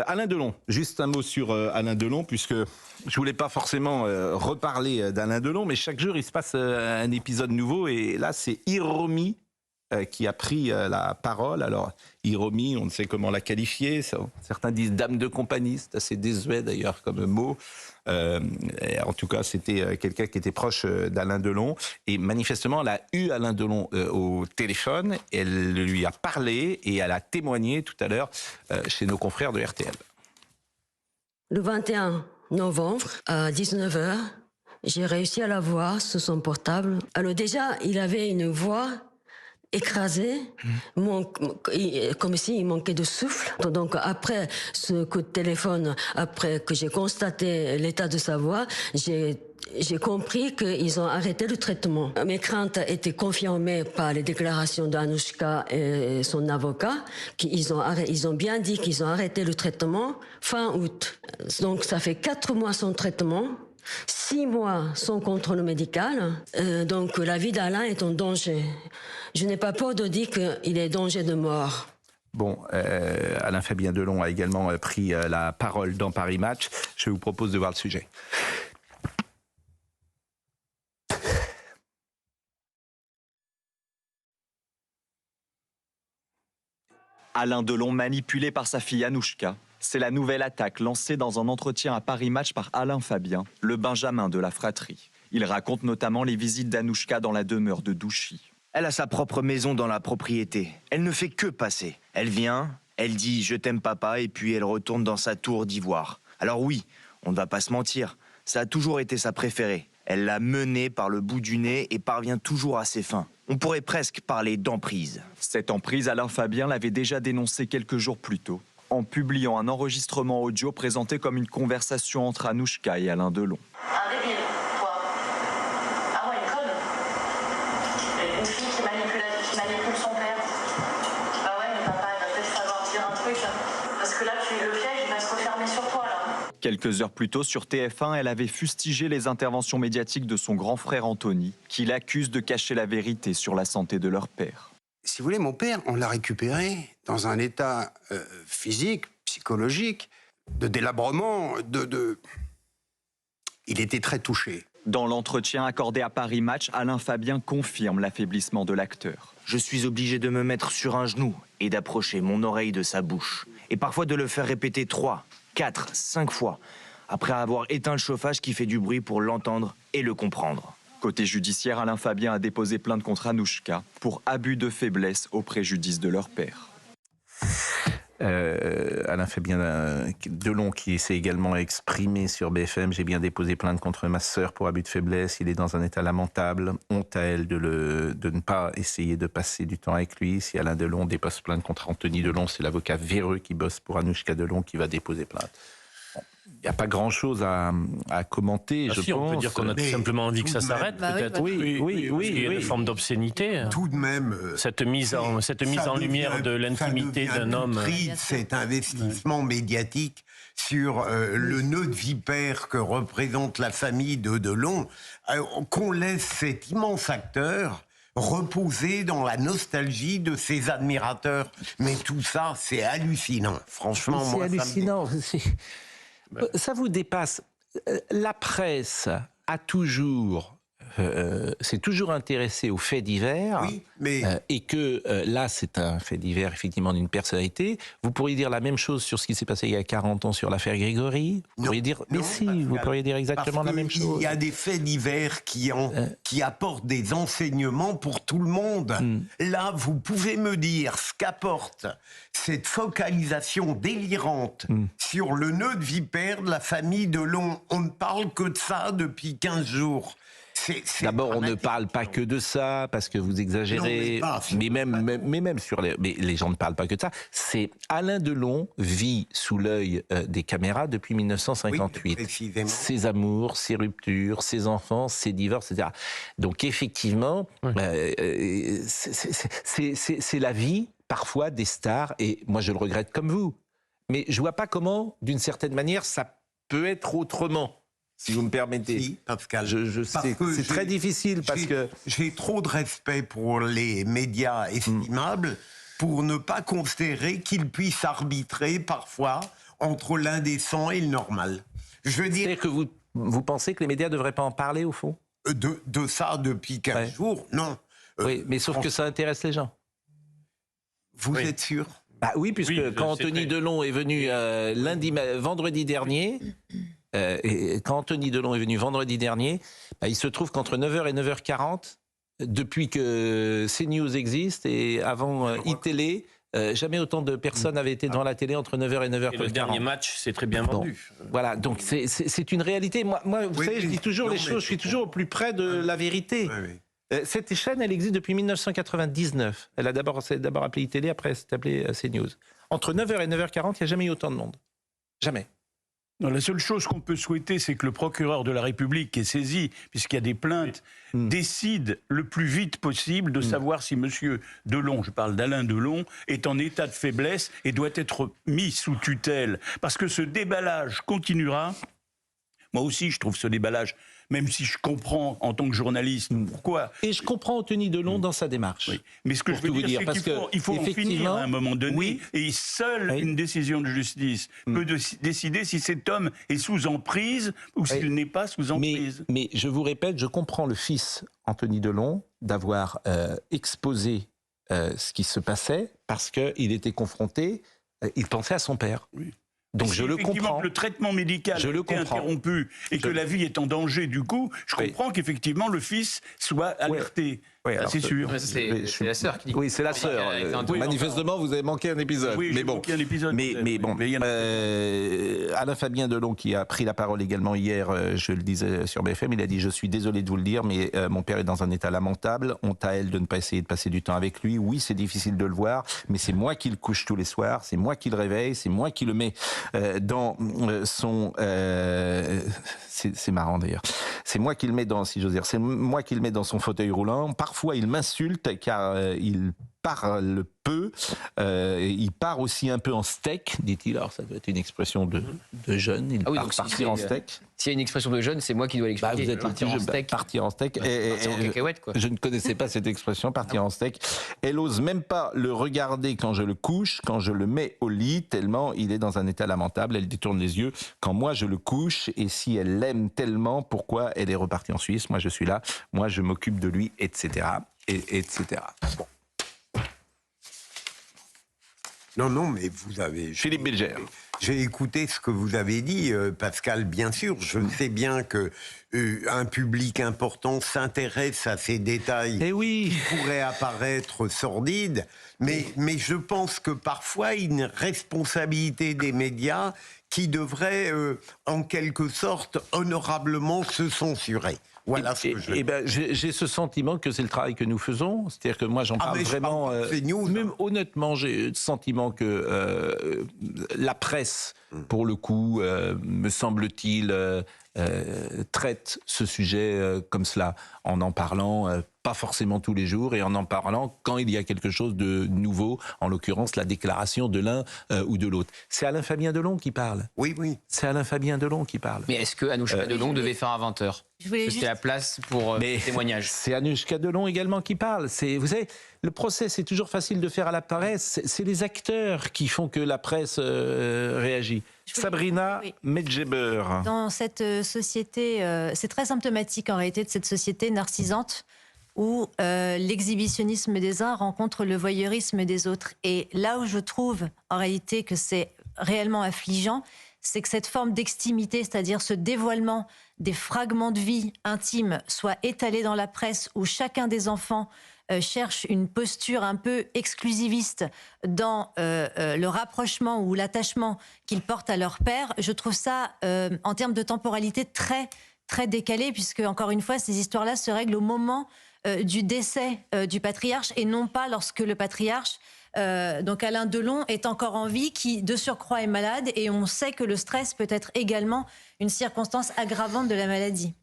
Alain Delon, juste un mot sur Alain Delon, puisque je voulais pas forcément reparler d'Alain Delon, mais chaque jour il se passe un épisode nouveau, et là c'est Hiromi qui a pris la parole. Alors Hiromi, on ne sait comment la qualifier, certains disent dame de compagnie, c'est assez désuet d'ailleurs comme mot. En tout cas, c'était quelqu'un qui était proche d'Alain Delon. Et manifestement, elle a eu Alain Delon au téléphone. Elle lui a parlé et elle a témoigné tout à l'heure chez nos confrères de RTL. Le 21 novembre, à 19h, j'ai réussi à la voir sur son portable. Alors déjà, il avait une voix écrasé, comme s'il manquait de souffle. Donc après ce coup de téléphone, après que j'ai constaté l'état de sa voix, j'ai compris qu'ils ont arrêté le traitement. Mes craintes étaient confirmées par les déclarations d'Anouchka et son avocat, qu'ils ont bien dit qu'ils ont arrêté le traitement fin août. Donc ça fait 4 mois son traitement. 6 mois sans contrôle médical, donc la vie d'Alain est en danger. Je n'ai pas peur de dire qu'il est en danger de mort. Bon, Alain-Fabien Delon a également pris la parole dans Paris Match. Je vous propose de voir le sujet. Alain Delon manipulé par sa fille Anouchka. C'est la nouvelle attaque lancée dans un entretien à Paris Match par Alain Fabien, le Benjamin de la fratrie. Il raconte notamment les visites d'Anouchka dans la demeure de Douchy. Elle a sa propre maison dans la propriété. Elle ne fait que passer. Elle vient, elle dit « je t'aime papa » et puis elle retourne dans sa tour d'ivoire. Alors oui, on ne va pas se mentir, ça a toujours été sa préférée. Elle l'a menée par le bout du nez et parvient toujours à ses fins. On pourrait presque parler d'emprise. Cette emprise, Alain Fabien l'avait déjà dénoncée quelques jours plus tôt, en publiant un enregistrement audio présenté comme une conversation entre Anouchka et Alain Delon. Un débile, toi. Ah ouais, une conne. Une fille qui manipule son père. Bah ouais, mais papa, il va peut-être falloir dire un truc. Parce que là, le piège, il va se refermer sur toi, là. Quelques heures plus tôt, sur TF1, elle avait fustigé les interventions médiatiques de son grand frère Anthony, qui l'accuse de cacher la vérité sur la santé de leur père. Si vous voulez, mon père, on l'a récupéré dans un état physique, psychologique, de délabrement, Il était très touché. Dans l'entretien accordé à Paris Match, Alain Fabien confirme l'affaiblissement de l'acteur. Je suis obligé de me mettre sur un genou et d'approcher mon oreille de sa bouche. Et parfois de le faire répéter 3, 4, 5 fois, après avoir éteint le chauffage qui fait du bruit pour l'entendre et le comprendre. Côté judiciaire, Alain Fabien a déposé plainte contre Anouchka pour abus de faiblesse au préjudice de leur père. Alain-Fabien Delon qui s'est également exprimé sur BFM. J'ai bien déposé plainte contre ma sœur pour abus de faiblesse. Il est dans un état lamentable. Honte à elle de ne pas essayer de passer du temps avec lui. Si Alain Delon dépose plainte contre Anthony Delon, c'est l'avocat véreux qui bosse pour Anouchka Delon qui va déposer plainte. Il n'y a pas grand-chose à commenter, je pense. On peut dire qu'on a tout simplement envie que ça s'arrête, peut-être. Oui. Il y a une forme d'obscénité. Tout de même... Cette mise en lumière de l'intimité d'un homme. Cet investissement médiatique sur le nœud de vipère que représente la famille de Delon, qu'on laisse cet immense acteur reposer dans la nostalgie de ses admirateurs. Mais tout ça, c'est hallucinant. Franchement, c'est hallucinant. Ça vous dépasse. La presse a toujours... s'est toujours intéressé aux faits divers, oui, mais... et que là, c'est un fait divers, effectivement, d'une personnalité. Vous pourriez dire la même chose sur ce qui s'est passé il y a 40 ans sur l'affaire Grégory. Vous pourriez dire, mais si, vous pourriez dire exactement la même chose. Il y a des faits divers qui apportent des enseignements pour tout le monde. Là, vous pouvez me dire ce qu'apporte cette focalisation délirante sur le nœud de vipère de la famille Delon. On ne parle que de ça depuis 15 jours. D'abord, on ne parle pas que de ça, parce que vous exagérez, mais même sur mais les gens ne parlent pas que de ça. C'est Alain Delon vit sous l'œil des caméras depuis 1958. Oui, ses amours, ses ruptures, ses enfants, ses divorces, etc. Donc effectivement, c'est la vie, parfois, des stars, et moi je le regrette comme vous. Mais je vois pas comment, d'une certaine manière, ça peut être autrement. Si vous me permettez. Si, Pascal. Je sais que c'est très difficile parce que... J'ai trop de respect pour les médias estimables pour ne pas considérer qu'ils puissent arbitrer parfois entre l'indécent et le normal. Je veux dire, C'est-à-dire que vous pensez que les médias ne devraient pas en parler, au fond? de ça depuis 15 jours, non. Oui, mais sauf que ça intéresse les gens. Vous êtes sûr? Bah oui, puisque Oui, quand c'est Anthony très- Delon est venu vendredi dernier, et quand Anthony Delon est venu vendredi dernier, bah, il se trouve qu'entre 9h et 9h40, depuis que CNews existe et avant iTélé, jamais autant de personnes avaient été devant la télé entre 9h et 9h40. Et le dernier match, c'est très bien vendu. Voilà, donc c'est une réalité. Moi vous Oui, savez, je oui. dis toujours Non, les mais choses, je suis c'est toujours au plus près de la vérité. Oui, oui. Cette chaîne, elle existe depuis 1999. Elle a c'est d'abord appelé iTélé, après c'est appelé CNews. Entre 9h et 9h40, il n'y a jamais eu autant de monde. Jamais. Non, la seule chose qu'on peut souhaiter, c'est que le procureur de la République qui est saisi, puisqu'il y a des plaintes, décide le plus vite possible de savoir si M. Delon, je parle d'Alain Delon, est en état de faiblesse et doit être mis sous tutelle. Parce que ce déballage continuera. Moi aussi, je trouve ce déballage, même si je comprends en tant que journaliste pourquoi. Et je comprends Anthony Delon dans sa démarche. Oui. Mais ce que Pour je veux tout vous dire, dire, c'est qu'il parce faut, que, il faut en finir effectivement, à un moment donné, oui. et seule Oui. une décision de justice peut décider si cet homme est sous emprise ou s'il n'est pas sous emprise. Mais je vous répète, je comprends le fils Anthony Delon d'avoir exposé ce qui se passait parce qu'il était confronté, il pensait à son père. Oui. Donc Si je le effectivement comprends. que le traitement médical Je a le été comprends. interrompu et que la vie est en danger du coup, je Oui. comprends qu'effectivement le fils soit alerté. Oui, Ça, alors, c'est sûr. Ouais, ça, c'est la sœur qui dit. Oui, c'est la sœur. Elle était en double. Manifestement, vous avez manqué un épisode. Oui, mais j'ai bon. manqué un épisode, Mais peut-être. bon, Mais il y en a- Alain Fabien Delon, qui a pris la parole également hier, je le disais sur BFM, il a dit « Je suis désolé de vous le dire, mais mon père est dans un état lamentable. Honte à elle de ne pas essayer de passer du temps avec lui. Oui, c'est difficile de le voir, mais c'est moi qui le couche tous les soirs, c'est moi qui le réveille, c'est moi qui le mets dans son... c'est marrant d'ailleurs. C'est moi qui le mets dans, si j'ose dire, c'est moi qui le mets dans son fauteuil roulant. Parfois, il m'insulte car il parle peu. Il part aussi un peu en steak, dit-il. Alors, ça doit être une expression de jeune. Il Ah oui, part donc si partir en c'est, steak. S'il y a une expression de jeune, c'est moi qui dois Bah, l'expliquer. vous êtes Partir en steak. Partir en steak. Partir en cacahuète, quoi. Je ne connaissais pas cette expression, partir en steak. Elle ose même pas le regarder quand je le couche, quand je le mets au lit, tellement il est dans un état lamentable. Elle détourne les yeux quand moi je le couche. Et si elle l'aime tellement, pourquoi elle est repartie en Suisse? Moi je suis là, moi je m'occupe de lui, etc. Etc. Bon. Non, mais vous avez... Philippe Bilger. J'ai écouté ce que vous avez dit, Pascal, bien sûr. Je sais bien que un public important s'intéresse à ces détails Eh oui. qui pourraient apparaître sordides, mais je pense que parfois, il y a une responsabilité des médias qui devrait, en quelque sorte, honorablement se censurer. Voilà ce que je veux dire. Ben, j'ai ce sentiment que c'est le travail que nous faisons. C'est-à-dire que moi, j'en parle mais je vraiment. parle de CNews, même hein. honnêtement, j'ai le sentiment que la presse, pour le coup, me semble-t-il, traite ce sujet comme cela, en parlant pas forcément tous les jours et en parlant quand il y a quelque chose de nouveau, en l'occurrence la déclaration de l'un ou de l'autre. C'est Alain Fabien Delon qui parle. Oui. C'est Alain Fabien Delon qui parle. Mais est-ce que Anouchka Delon devait faire un 20h? Je voulais C'était la place pour Mais témoignage. c'est Anouchka Delon également qui parle. Vous savez, le procès, c'est toujours facile de faire à la presse. C'est les acteurs qui font que la presse réagit. Sabrina oui. Medjeber. Dans cette société, c'est très symptomatique en réalité de cette société narcisante où l'exhibitionnisme des uns rencontre le voyeurisme des autres. Et là où je trouve en réalité que c'est réellement affligeant, c'est que cette forme d'extimité, c'est-à-dire ce dévoilement des fragments de vie intime, soit étalé dans la presse où chacun des enfants cherche une posture un peu exclusiviste dans le rapprochement ou l'attachement qu'ils portent à leur père. Je trouve ça, en termes de temporalité, très, très décalé, puisque, encore une fois, ces histoires-là se règlent au moment du décès du patriarche et non pas lorsque le patriarche, donc Alain Delon, est encore en vie, qui de surcroît est malade, et on sait que le stress peut être également une circonstance aggravante de la maladie.